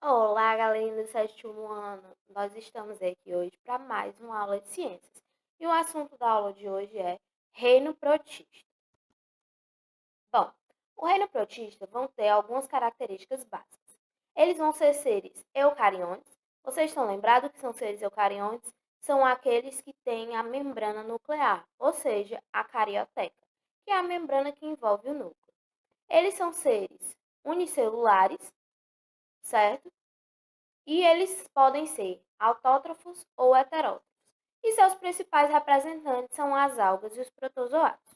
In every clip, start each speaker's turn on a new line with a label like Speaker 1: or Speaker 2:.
Speaker 1: Olá, galerinha do sétimo ano. Nós estamos aqui hoje para mais uma aula de ciências. E o assunto da aula de hoje é reino protista. Bom, o reino protista vão ter algumas características básicas. Eles vão ser seres eucariontes. Vocês estão lembrados que são seres eucariontes? São aqueles que têm a membrana nuclear, ou seja, a carioteca, que é a membrana que envolve o núcleo. Eles são seres unicelulares, certo? E eles podem ser autótrofos ou heterótrofos. E seus principais representantes são as algas e os protozoários.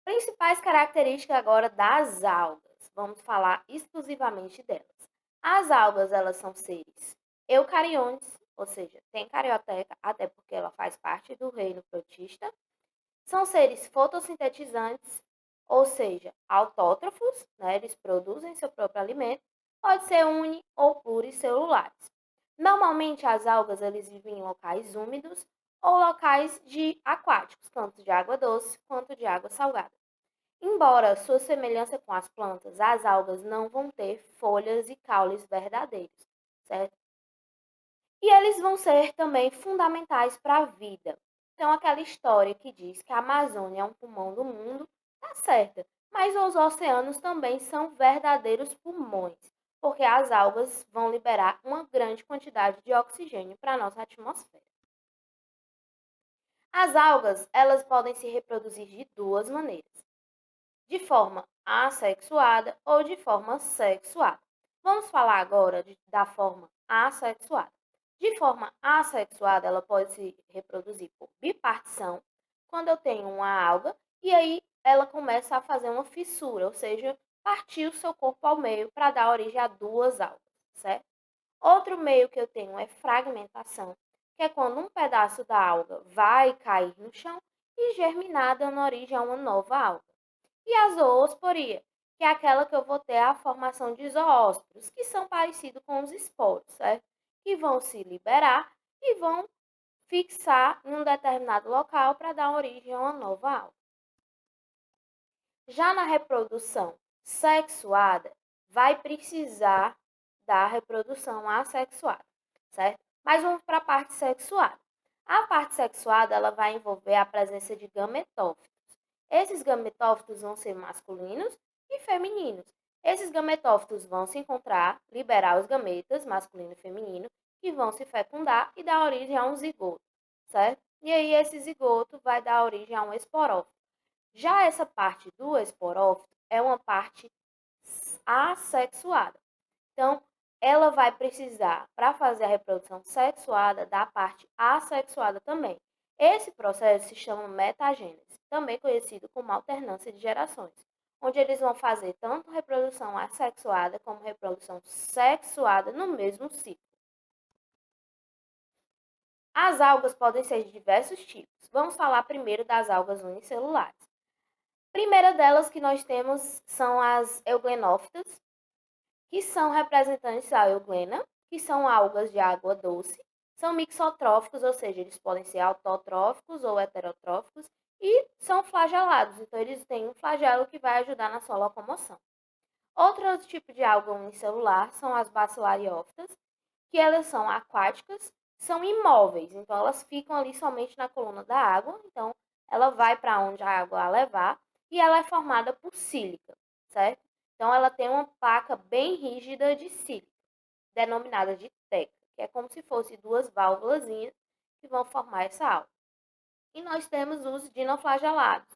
Speaker 1: Principais características agora das algas. Vamos falar exclusivamente delas. As algas, elas são seres eucariontes, ou seja, tem carioteca, até porque ela faz parte do reino protista. São seres fotossintetizantes, ou seja, autótrofos, né? Eles produzem seu próprio alimento. Pode ser uni ou pluricelulares. Normalmente as algas eles vivem em locais úmidos ou locais aquáticos, tanto de água doce quanto de água salgada. Embora sua semelhança com as plantas, as algas não vão ter folhas e caules verdadeiros, certo? E eles vão ser também fundamentais para a vida. Então, aquela história que diz que a Amazônia é um pulmão do mundo, tá certa. Mas os oceanos também são verdadeiros pulmões, porque as algas vão liberar uma grande quantidade de oxigênio para a nossa atmosfera. As algas, elas podem se reproduzir de duas maneiras: de forma assexuada ou de forma sexuada. Vamos falar agora da forma assexuada. De forma assexuada, ela pode se reproduzir por bipartição, quando eu tenho uma alga e aí ela começa a fazer uma fissura, ou seja, partir o seu corpo ao meio para dar origem a duas algas, certo? Outro meio que eu tenho é fragmentação, que é quando um pedaço da alga vai cair no chão e germinar, dando origem a uma nova alga. E a zoosporia, que é aquela que eu vou ter a formação de zoósporos, que são parecidos com os esporos, certo? Que vão se liberar e vão fixar em um determinado local para dar origem a uma nova alga. Já na reprodução sexuada, vai precisar da reprodução assexuada, certo? Mas vamos para a parte sexuada. A parte sexuada ela vai envolver a presença de gametófitos. Esses gametófitos vão ser masculinos e femininos. Esses gametófitos vão se encontrar, liberar os gametas, masculino e feminino, que vão se fecundar e dar origem a um zigoto, certo? E aí esse zigoto vai dar origem a um esporófito. Já essa parte do esporófito é uma parte assexuada. Então, ela vai precisar, para fazer a reprodução sexuada, da parte assexuada também. Esse processo se chama metagênese, também conhecido como alternância de gerações, onde eles vão fazer tanto reprodução assexuada como reprodução sexuada no mesmo ciclo. As algas podem ser de diversos tipos. Vamos falar primeiro das algas unicelulares. A primeira delas que nós temos são as euglenófitas, que são representantes da euglena, que são algas de água doce. São mixotróficos, ou seja, eles podem ser autotróficos ou heterotróficos, e são flagelados, então eles têm um flagelo que vai ajudar na sua locomoção. Outro tipo de alga unicelular são as bacilariófitas, que elas são aquáticas, são imóveis, então elas ficam ali somente na coluna da água, então ela vai para onde a água a levar, e ela é formada por sílica, certo? Então ela tem uma placa bem rígida de sílica, denominada de teca, que é como se fosse duas válvulas que vão formar essa alga. E nós temos os dinoflagelados,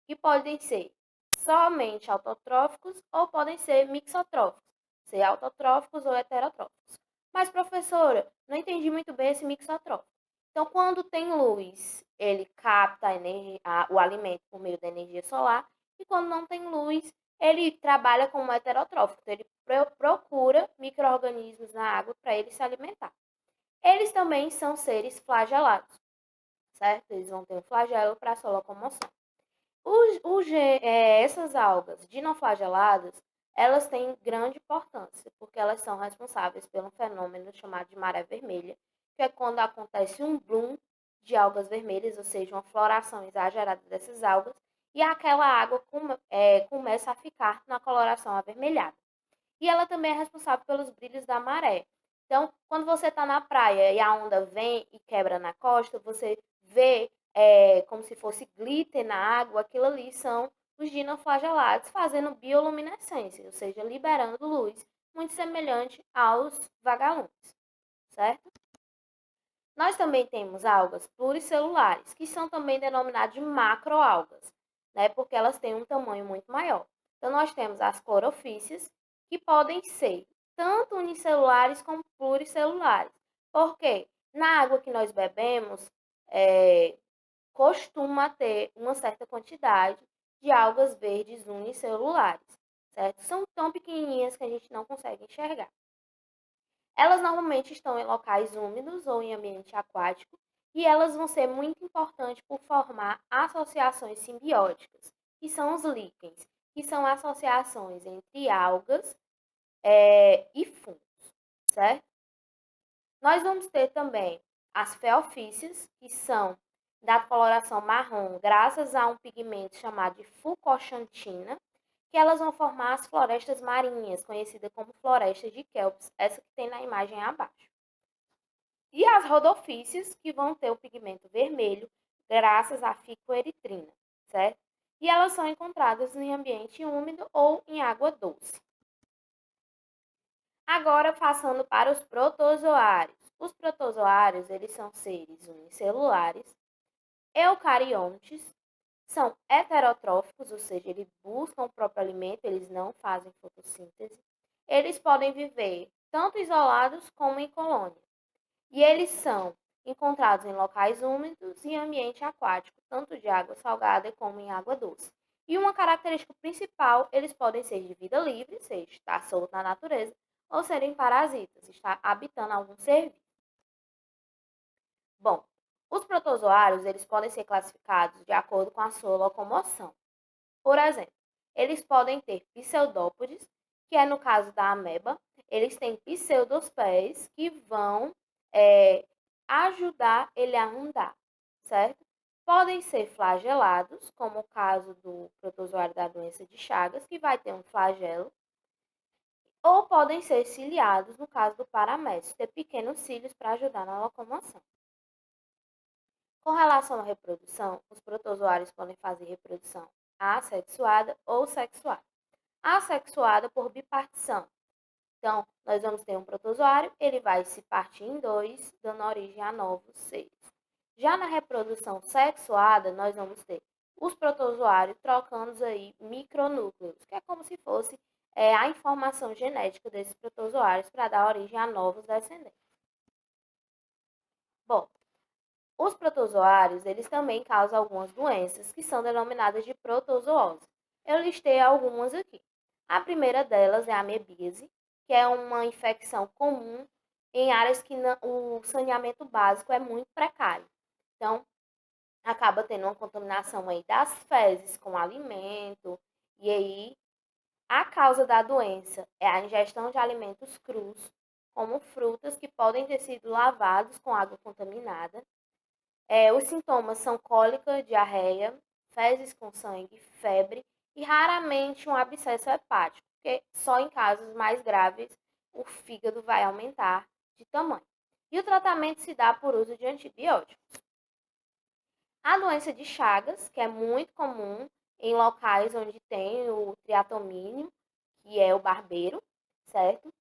Speaker 1: que podem ser somente autotróficos ou podem ser mixotróficos, ser autotróficos ou heterotróficos. Mas, professora, não entendi muito bem esse mixotrófico. Então, quando tem luz, ele capta o alimento por meio da energia solar, e quando não tem luz, ele trabalha como heterotrófico. Então, ele procura micro-organismos na água para ele se alimentar. Eles também são seres flagelados, certo? Eles vão ter um flagelo para a sua locomoção. Essas algas dinoflageladas, elas têm grande importância, porque elas são responsáveis pelo fenômeno chamado de maré vermelha, que é quando acontece um bloom de algas vermelhas, ou seja, uma floração exagerada dessas algas, e aquela água começa a ficar na coloração avermelhada. e ela também é responsável pelos brilhos da maré. Então, quando você está na praia e a onda vem e quebra na costa, você vê como se fosse glitter na água, aquilo ali são os dinoflagelados fazendo bioluminescência, ou seja, liberando luz, muito semelhante aos vagalumes, certo? Nós também temos algas pluricelulares, que são também denominadas de macroalgas, né, porque elas têm um tamanho muito maior. Então, nós temos as clorofícias, que podem ser tanto unicelulares como pluricelulares. Por quê? Na água que nós bebemos, costuma ter uma certa quantidade de algas verdes unicelulares, certo? São tão pequenininhas que a gente não consegue enxergar. Elas normalmente estão em locais úmidos ou em ambiente aquático e elas vão ser muito importantes por formar associações simbióticas, que são os líquens, que são associações entre algas e fungos, certo? Nós vamos ter também as feofícias, que são da coloração marrom, graças a um pigmento chamado de fucoxantina, que elas vão formar as florestas marinhas, conhecida como floresta de Kelps, essa que tem na imagem abaixo. E as rodofícias, que vão ter o pigmento vermelho, graças à ficoeritrina, certo? E elas são encontradas em ambiente úmido ou em água doce. Agora, passando para os protozoários. Os protozoários, eles são seres unicelulares, eucariontes, são heterotróficos, ou seja, eles buscam o próprio alimento, eles não fazem fotossíntese. Eles podem viver tanto isolados como em colônia. E eles são encontrados em locais úmidos e em ambiente aquático, tanto de água salgada como em água doce. E uma característica principal, eles podem ser de vida livre, ou seja, estar solto na natureza, ou serem parasitas, estar habitando algum ser vivo. Bom, os protozoários, eles podem ser classificados de acordo com a sua locomoção. Por exemplo, eles podem ter pseudópodes, que é no caso da ameba, eles têm pseudospés que vão ajudar ele a andar, certo? Podem ser flagelados, como o caso do protozoário da doença de Chagas, que vai ter um flagelo, ou podem ser ciliados, no caso do paramécio, ter pequenos cílios para ajudar na locomoção. Com relação à reprodução, os protozoários podem fazer reprodução assexuada ou sexuada. Assexuada por bipartição. Então, nós vamos ter um protozoário, ele vai se partir em dois, dando origem a novos seres. Já na reprodução sexuada, nós vamos ter os protozoários trocando aí micronúcleos, que é como se fosse a informação genética desses protozoários para dar origem a novos descendentes. Bom, os protozoários, eles também causam algumas doenças que são denominadas de protozoose. Eu listei algumas aqui. A primeira delas é a amebíase, que é uma infecção comum em áreas que o saneamento básico é muito precário. Então, acaba tendo uma contaminação aí das fezes com alimento, e aí a causa da doença é a ingestão de alimentos crus, como frutas que podem ter sido lavados com água contaminada. Os sintomas são cólica, diarreia, fezes com sangue, febre e raramente um abscesso hepático, porque só em casos mais graves o fígado vai aumentar de tamanho. E o tratamento se dá por uso de antibióticos. A doença de Chagas, que é muito comum em locais onde tem o triatomínio, que é o barbeiro, certo?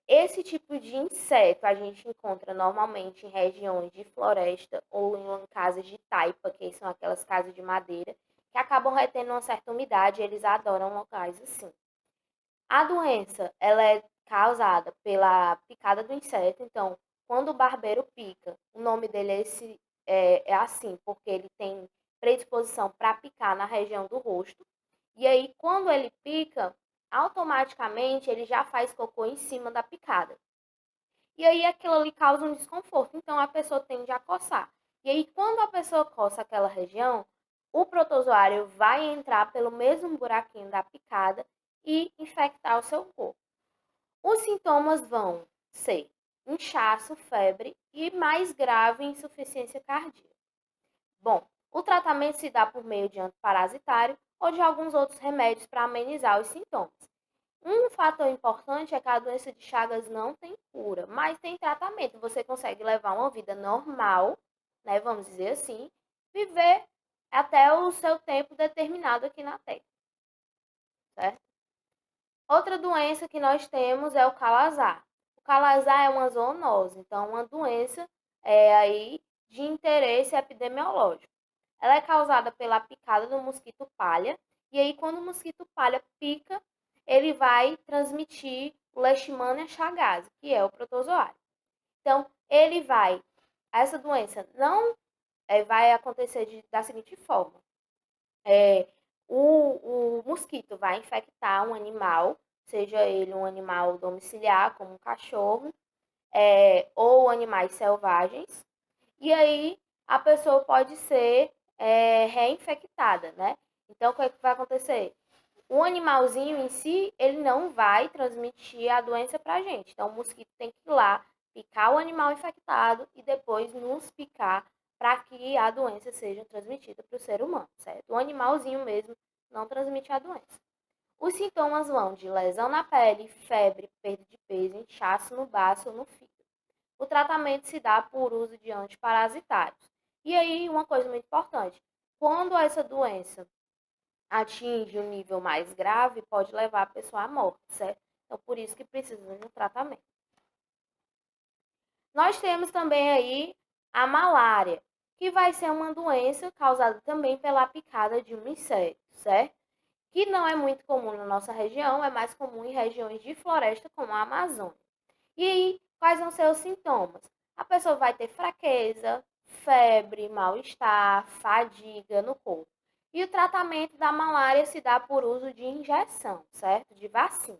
Speaker 1: Esse tipo de inseto a gente encontra normalmente em regiões de floresta ou em casas de taipa, que são aquelas casas de madeira, que acabam retendo uma certa umidade e eles adoram locais assim. A doença, ela é causada pela picada do inseto, então, quando o barbeiro pica, o nome dele é assim, porque ele tem predisposição para picar na região do rosto. E aí, quando ele pica, automaticamente ele já faz cocô em cima da picada. E aí aquilo ali causa um desconforto, então a pessoa tende a coçar. E aí, quando a pessoa coça aquela região, o protozoário vai entrar pelo mesmo buraquinho da picada e infectar o seu corpo. Os sintomas vão ser inchaço, febre e, mais grave, insuficiência cardíaca. Bom, o tratamento se dá por meio de antiparasitário ou de alguns outros remédios para amenizar os sintomas. Um fator importante é que a doença de Chagas não tem cura, mas tem tratamento. Você consegue levar uma vida normal, né, vamos dizer assim, viver até o seu tempo determinado aqui na Terra, certo? Outra doença que nós temos é o calazar. O calazar é uma zoonose, então uma doença aí de interesse epidemiológico. Ela é causada pela picada do mosquito palha, e aí quando o mosquito palha pica, ele vai transmitir o Leishmania chagas, que é o protozoário. Então, essa doença não vai acontecer da seguinte forma: é, o mosquito vai infectar um animal, seja ele um animal domiciliar, como um cachorro, ou animais selvagens, e aí a pessoa pode ser reinfectada, né? Então, o que é que vai acontecer? O animalzinho em si, ele não vai transmitir a doença para a gente. Então, o mosquito tem que ir lá, picar o animal infectado e depois nos picar para que a doença seja transmitida para o ser humano, certo? O animalzinho mesmo não transmite a doença. Os sintomas vão de lesão na pele, febre, perda de peso, inchaço no baço ou no fígado. O tratamento se dá por uso de antiparasitários. E aí, uma coisa muito importante: quando essa doença atinge um nível mais grave, pode levar a pessoa à morte, certo? Então, por isso que precisa de um tratamento. Nós temos também aí a malária, que vai ser uma doença causada também pela picada de um inseto, certo? Que não é muito comum na nossa região, é mais comum em regiões de floresta como a Amazônia. E aí, quais vão ser os sintomas? A pessoa vai ter fraqueza, febre, mal-estar, fadiga no corpo. E o tratamento da malária se dá por uso de injeção, certo? De vacina.